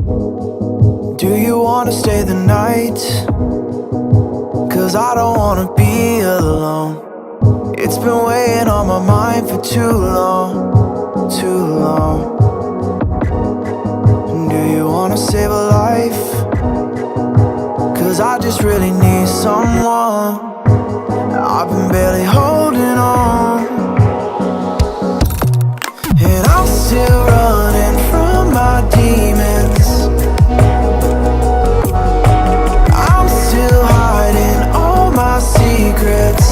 Do you wanna stay the night? 'Cause I don't wanna be alone. It's been weighing on my mind for too long, too long. Do you wanna save a life? 'Cause I just really need someone. I've been barely holding on, and I'm still running from my demons. I'm still hiding all my secrets,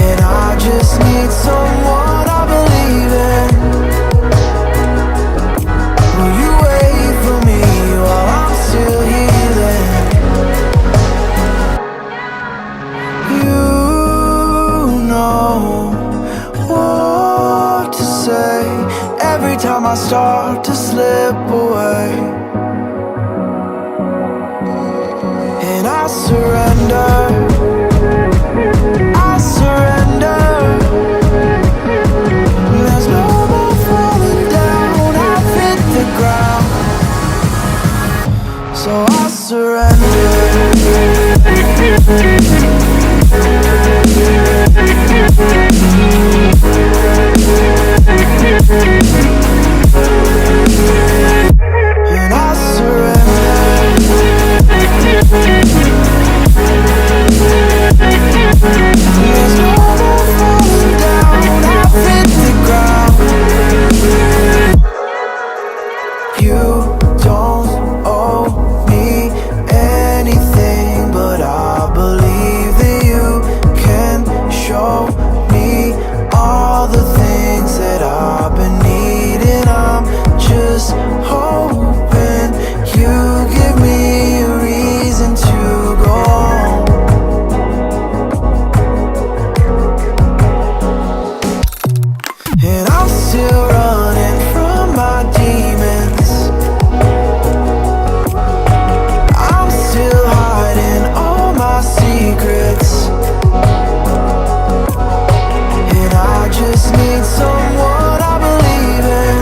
and I just need someone I believe in. Will you wait for me while I'm still healing? You know what to say every time I start to slip away, and I surrender, I surrender. There's no more falling down, I've hit the ground, so I surrender. And I surrender. There's no more falling down, I've hit the ground. You don't owe me anything, but I believe that you can show me all the things that I've been needing. I'm just hoping you give me a reason to go on. And I'm still running from my demons. I'm still hiding all my secrets, and I just need someone I believe in.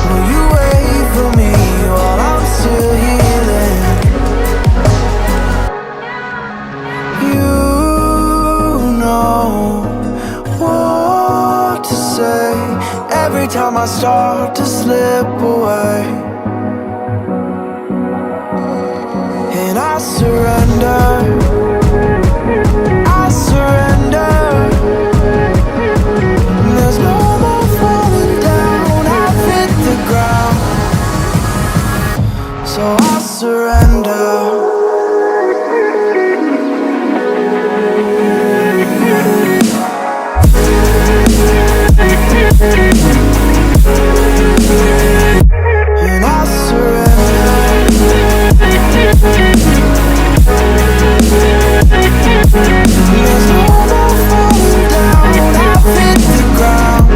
Will you wait for me while I'm still healing? You know what to say every time I start to slip away, and I surrender, I surrender. There's no more falling down, I've hit the ground, so I surrender. And I surrender. There's no more falling down, I've hit the ground.